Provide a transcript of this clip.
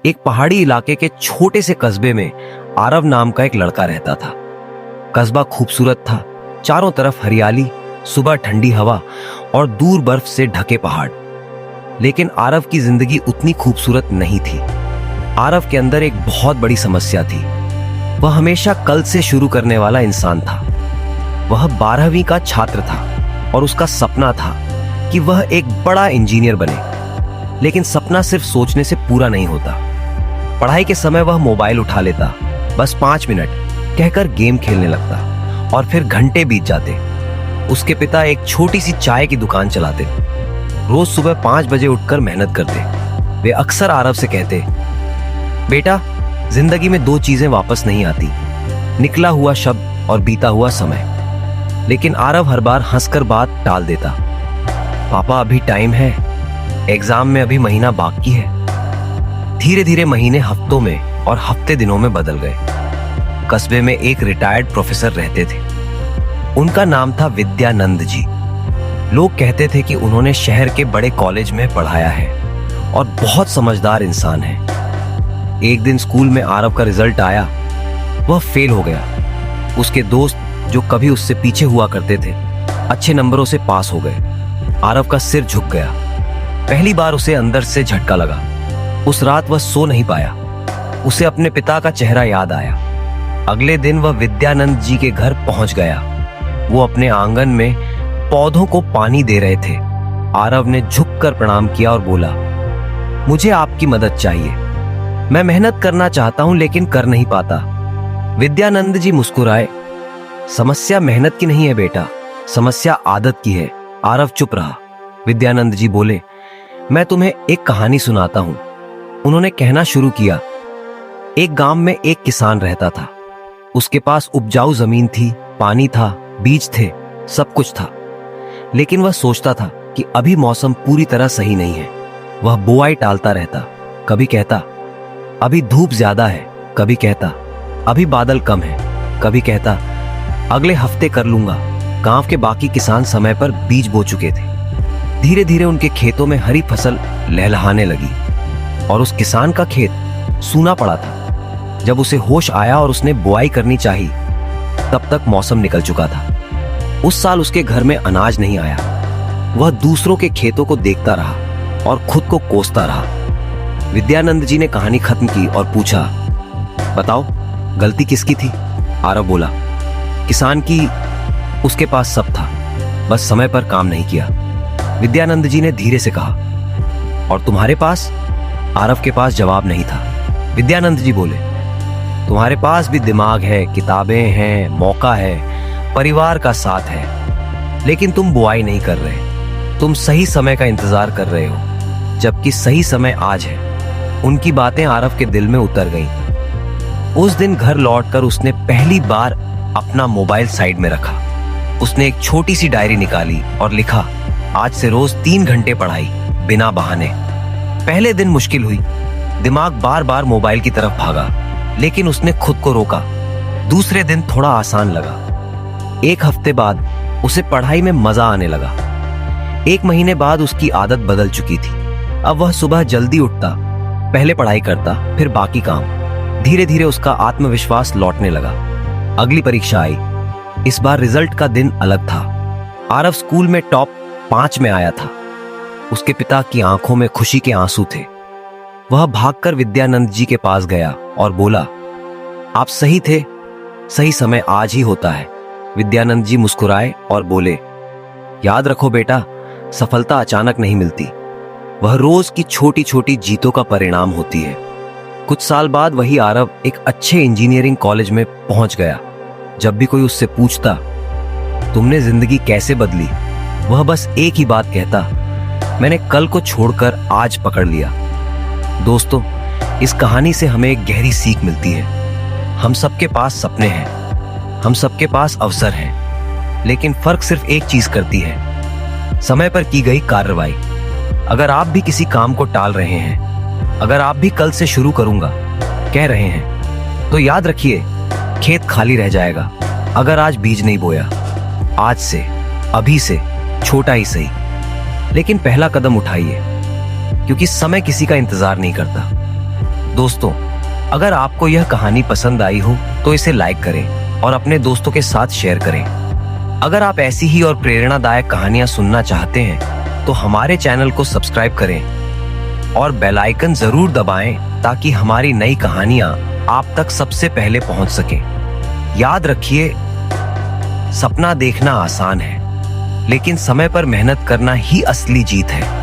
एक पहाड़ी इलाके के छोटे से कस्बे में आरव नाम का एक लड़का रहता था। कस्बा खूबसूरत था, चारों तरफ हरियाली, सुबह ठंडी हवा और दूर बर्फ से ढके पहाड़। लेकिन आरव की जिंदगी उतनी खूबसूरत नहीं थी। आरव के अंदर एक बहुत बड़ी समस्या थी। वह हमेशा कल से शुरू करने वाला इंसान था। वह 12वीं का छात्र था और उसका सपना था कि वह एक बड़ा इंजीनियर बने। लेकिन सपना सिर्फ सोचने से पूरा नहीं होता। पढ़ाई के समय वह मोबाइल उठा लेता, बस 5 मिनट कहकर गेम खेलने लगता और फिर घंटे बीत जाते। उसके पिता एक छोटी सी चाय की दुकान चलाते। रोज सुबह 5 बजे उठकर मेहनत करते। वे अक्सर आरव से कहते, बेटा, जिंदगी में 2 चीजें वापस नहीं आती, निकला हुआ शब्द और बीता हुआ समय। लेकिन आरव हर बार हंसकर बात टाल देता। पापा, अभी टाइम है, एग्जाम में अभी महीना बाकी है। धीरे धीरे महीने हफ्तों में और हफ्ते दिनों में बदल गए। कस्बे में एक रिटायर्ड प्रोफेसर रहते थे। उनका नाम था विद्यानंद जी। लोग कहते थे कि उन्होंने शहर के बड़े कॉलेज में पढ़ाया है और बहुत समझदार इंसान है। एक दिन स्कूल में आरव का रिजल्ट आया। वह फेल हो गया। उसके दोस्त जो कभी उससे पीछे हुआ करते थे, अच्छे नंबरों से पास हो गए। आरव का सिर झुक गया। पहली बार उसे अंदर से झटका लगा। उस रात वह सो नहीं पाया। उसे अपने पिता का चेहरा याद आया। अगले दिन वह विद्यानंद जी के घर पहुंच गया। वो अपने आंगन में पौधों को पानी दे रहे थे। आरव ने झुककर प्रणाम किया और बोला, मुझे आपकी मदद चाहिए। मैं मेहनत करना चाहता हूं लेकिन कर नहीं पाता। विद्यानंद जी मुस्कुराए। समस्या मेहनत की नहीं है बेटा, समस्या आदत की है। आरव चुप रहा। विद्यानंद जी बोले, मैं तुम्हें एक कहानी सुनाता हूं। उन्होंने कहना शुरू किया, एक गांव में एक किसान रहता था। उसके पास उपजाऊ जमीन थी, पानी था, बीज थे, सब कुछ था। लेकिन वह सोचता था कि अभी मौसम पूरी तरह सही नहीं है। वह बुआई टालता रहता। कभी कहता, अभी धूप ज्यादा है, कभी कहता, अभी बादल कम है, कभी कहता, अगले हफ्ते कर लूंगा। गांव के बाकी किसान समय पर बीज बो चुके थे। धीरे धीरे उनके खेतों में हरी फसल लहलहाने लगी और उस किसान का खेत सूना पड़ा था। जब उसे होश आया और उसने बुआई करनी चाहिए, तब तक मौसम निकल चुका था। उस साल उसके घर में अनाज नहीं आया। वह दूसरों के खेतों को देखता रहा और खुद को कोसता रहा। विद्यानंद जी ने कहानी खत्म की और पूछा, बताओ गलती किसकी थी? आरव बोला, किसान की। उसके पास सब था, बस समय पर काम नहीं किया। विद्यानंद जी ने धीरे से कहा, और तुम्हारे पास? आरव के पास जवाब नहीं था। विद्यानंद जी बोले, तुम्हारे पास भी दिमाग है, किताबें हैं, मौका है, परिवार का साथ है, लेकिन तुम बुआई नहीं कर रहे। तुम सही समय का इंतजार कर रहे हो, जबकि सही समय आज है। उनकी बातें आरव के दिल में उतर गईं। उस दिन घर लौटकर उसने पहली बार अपना मोबाइल साइड में रखा। उसने एक छोटी सी डायरी निकाली और लिखा, आज से रोज 3 घंटे पढ़ाई, बिना बहाने। पहले दिन मुश्किल हुई। दिमाग बार बार मोबाइल की तरफ भागा, लेकिन उसने खुद को रोका। दूसरे दिन थोड़ा आसान लगा। 1 हफ्ते बाद उसे पढ़ाई में मजा आने लगा। 1 महीने बाद उसकी आदत बदल चुकी थी। अब वह सुबह जल्दी उठता, पहले पढ़ाई करता, फिर बाकी काम। धीरे धीरे उसका आत्मविश्वास लौटने लगा। अगली परीक्षा आई। इस बार रिजल्ट का दिन अलग था। आरव स्कूल में टॉप 5 में आया था। उसके पिता की आंखों में खुशी के आंसू थे। वह भागकर विद्यानंद जी के पास गया और बोला, आप सही थे, सही समय आज ही होता है। विद्यानंद जी मुस्कुराए और बोले, याद रखो बेटा, सफलता अचानक नहीं मिलती। वह रोज की छोटी छोटी जीतों का परिणाम होती है। कुछ साल बाद वही आरव एक अच्छे इंजीनियरिंग कॉलेज में पहुंच गया। जब भी कोई उससे पूछता, तुमने जिंदगी कैसे बदली, वह बस एक ही बात कहता, मैंने कल को छोड़कर आज पकड़ लिया। दोस्तों, इस कहानी से हमें एक गहरी सीख मिलती है। हम सबके पास सपने हैं, हम सबके पास अवसर हैं, लेकिन फर्क सिर्फ एक चीज करती है, समय पर की गई कार्रवाई। अगर आप भी किसी काम को टाल रहे हैं, अगर आप भी कल से शुरू करूंगा कह रहे हैं, तो याद रखिए, खेत खाली रह जाएगा अगर आज बीज नहीं बोया। आज से, अभी से, छोटा ही सही, लेकिन पहला कदम उठाइए, क्योंकि समय किसी का इंतजार नहीं करता। दोस्तों, अगर आपको यह कहानी पसंद आई हो तो इसे लाइक करें और अपने दोस्तों के साथ शेयर करें। अगर आप ऐसी ही और प्रेरणादायक कहानियां सुनना चाहते हैं तो हमारे चैनल को सब्सक्राइब करें और बेल आइकन जरूर दबाएं ताकि हमारी नई कहानियां आप तक सबसे पहले पहुंच सकें। याद रखिए, सपना देखना आसान है, लेकिन समय पर मेहनत करना ही असली जीत है।